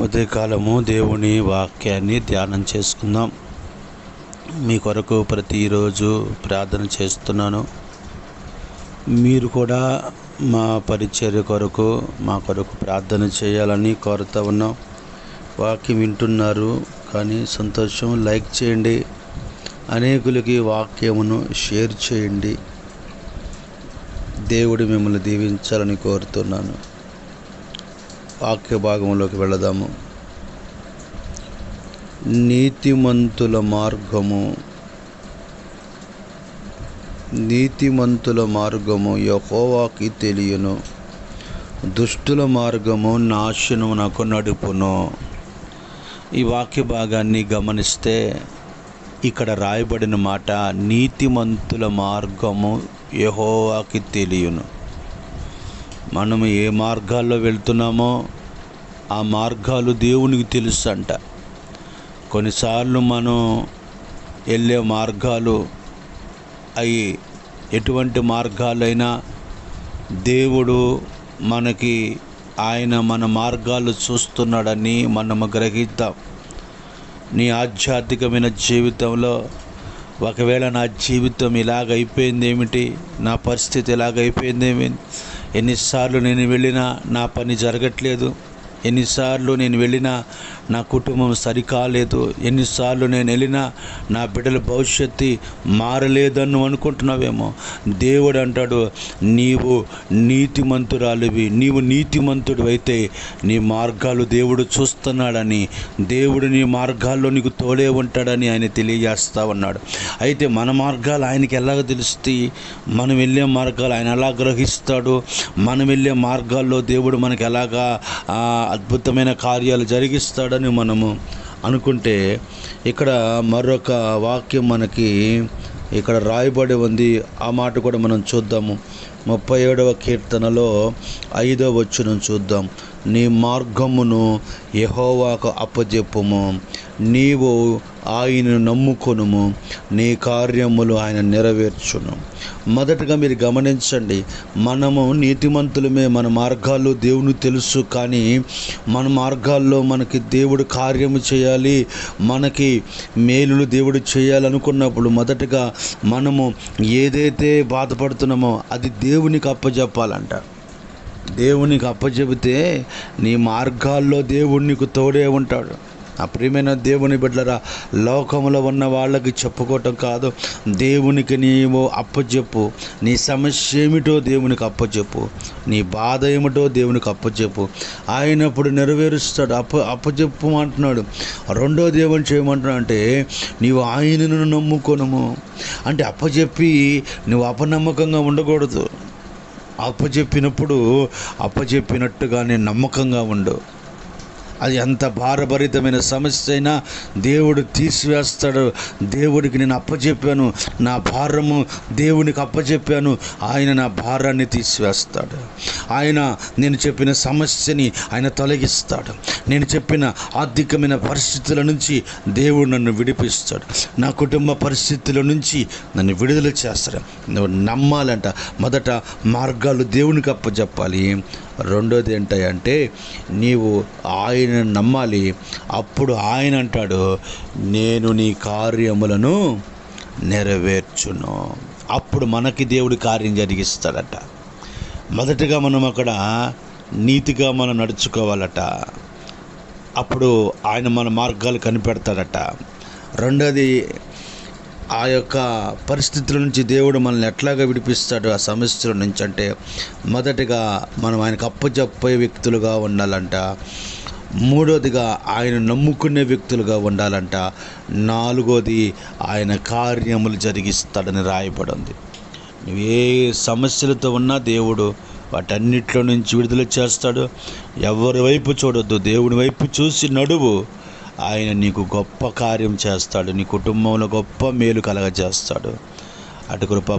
ఉదయకాలము దేవుని వాక్యాన్ని ధ్యానం చేసుకుందాం. మీ కొరకు ప్రతిరోజు ప్రార్థన చేస్తున్నాను. మీరు కూడా మా పరిచర్య కొరకు మా కొరకు ప్రార్థన చేయాలని కోరుతూ ఉన్నాం. వాక్యం వింటున్నారు కానీ సంతోషం. లైక్ చేయండి, అనేకులకి వాక్యమును షేర్ చేయండి. దేవుడు మిమ్మల్ని దీవించాలని కోరుతున్నాను. వాక్య భాగంలోకి వెళదాము. నీతిమంతుల మార్గము యెహోవాకి తెలియను, దుష్టుల మార్గము నాశనమునకు నడుపును. ఈ వాక్య భాగాన్ని గమనిస్తే ఇక్కడ రాయబడిన మాట, నీతిమంతుల మార్గము యెహోవాకి తెలియను. మనం ఏ మార్గాల్లో వెళ్తున్నామో ఆ మార్గాలు దేవునికి తెలుసు అంట. కొన్నిసార్లు మనం వెళ్ళే మార్గాలు అవి ఎటువంటి మార్గాలైనా దేవుడు మనకి మన మార్గాలు చూస్తున్నాడని మనము గ్రహిద్దాం. నీ ఆధ్యాత్మికమైన జీవితంలో ఒకవేళ నా జీవితం ఇలాగైపోయింది ఏమిటి, నా పరిస్థితి ఇలాగైపోయిందేమి, ఎన్నిసార్లు నేను వెళ్ళినా నా పని జరగట్లేదు, ఎన్నిసార్లు నేను వెళ్ళినా నా కుటుంబం సరికాలేదు, ఎన్నిసార్లు నేను వెళ్ళినా నా బిడ్డల భవిష్యత్తు మారలేదని అనుకుంటున్నావేమో. దేవుడు అంటాడు, నీవు నీతిమంతురాలివి, నీవు నీతిమంతుడు అయితే నీ మార్గాలు దేవుడు చూస్తున్నాడని, దేవుడు నీ మార్గాల్లో నీకు తోడే ఉంటాడని ఆయన తెలియజేస్తూ ఉన్నాడు. అయితే మన మార్గాలు ఆయనకి ఎలాగ తెలుస్తాయి? మనం వెళ్ళే మార్గాలు ఆయన ఎలా గ్రహిస్తాడు? మనం వెళ్ళే మార్గాల్లో దేవుడు మనకి ఎలాగా అద్భుతమైన కార్యాలు జరిగిస్తాడని మనము అనుకుంటే, ఇక్కడ మరొక వాక్యం మనకి ఇక్కడ రాయబడి ఉంది. ఆ మాట కూడా మనం చూద్దాము. 37వ కీర్తనలో 5వ వచనం చూద్దాం. నీ మార్గమును యెహోవాకు అప్పజెప్పుము, నీవు ఆయనను నమ్ముకొనుము, నీ కార్యములు ఆయన నెరవేర్చును. మొదటగా మీరు గమనించండి, మనము నీతిమంతులమే, మన మార్గాలు దేవుని తెలుసు. కానీ మన మార్గాల్లో మనకి దేవుడు కార్యము చేయాలి, మనకి మేలులు దేవుడు చేయాలనుకున్నప్పుడు మొదటగా మనము ఏదైతే బాధపడుతున్నామో అది దేవునికి అప్పజెప్పాలంట. దేవునికి అప్పచెబితే నీ మార్గాల్లో దేవుడు నీకు తోడే ఉంటాడు. ఆ ప్రియమైన దేవుని బిడ్డలారా, లోకంలో ఉన్న వాళ్ళకి చెప్పుకోవటం కాదు, దేవునికి నీవు అప్పచెప్పు. నీ సమస్య ఏమిటో దేవునికి అప్పచెప్పు, నీ బాధ ఏమిటో దేవునికి అప్పచెప్పు. ఆయన ఇప్పుడు నెరవేరుస్తాడు. అప్పచెప్పు అంటున్నాడు. రెండో దేవుని చేయమంటున్నాడు అంటే, నీవు ఆయనను నమ్ముకొనుము అంటే, అప్పచెప్పి నువ్వు అపనమ్మకంగా ఉండకూడదు. అప్పచెప్పినప్పుడు అప్పచెప్పినట్టుగానే నమ్మకంగా ఉండు. అది ఎంత భారభరితమైన సమస్య అయినా దేవుడు తీసివేస్తాడు. దేవుడికి నేను అప్పచెప్పాను, నా భారము దేవునికి అప్పచెప్పాను, ఆయన నా భారాన్ని తీసివేస్తాడు. ఆయన నేను చెప్పిన సమస్యని ఆయన తొలగిస్తాడు. నేను చెప్పిన ఆర్థికమైన పరిస్థితుల నుంచి దేవుడు నన్ను విడిపిస్తాడు. నా కుటుంబ పరిస్థితుల నుంచి నన్ను విడుదల చేస్తాడు. నువ్వు నమ్మాలంట. మొదట మార్గాలు దేవునికి అప్పచెప్పాలి. రెండోది ఏంటంటే, నీవు ఆయన నమ్మాలి. అప్పుడు ఆయన అంటాడు, నేను నీ కార్యములను నెరవేర్చును. అప్పుడు మనకి దేవుడి కార్యం జరిగిస్తాడట. మొదటగా మనం అక్కడ నీతిగా మనం నడుచుకోవాలట. అప్పుడు ఆయన మన మార్గాలు కనిపెడతాడట. రెండోది, ఆ యొక్క పరిస్థితుల నుంచి దేవుడు మనల్ని ఎట్లాగా విడిపిస్తాడు ఆ సమస్యల నుంచి అంటే, మొదటిగా మనం ఆయనకు అప్పచెప్పే వ్యక్తులుగా ఉండాలంట. మూడోదిగా ఆయన నమ్ముకునే వ్యక్తులుగా ఉండాలంట. నాలుగోది, ఆయన కార్యములు జరిగిస్తాడని రాయబడి ఉంది. నువ్వు ఏ సమస్యలతో ఉన్నా దేవుడు వాటన్నిటిలో నుంచి విడుదల చేస్తాడు. ఎవరి వైపు చూడొద్దు, దేవుని వైపు చూసి నడువు. ఆయన నీకు గొప్ప కార్యం చేస్తాడు. నీ కుటుంబంలో గొప్ప మేలు కలగజేస్తాడు. అటు కృప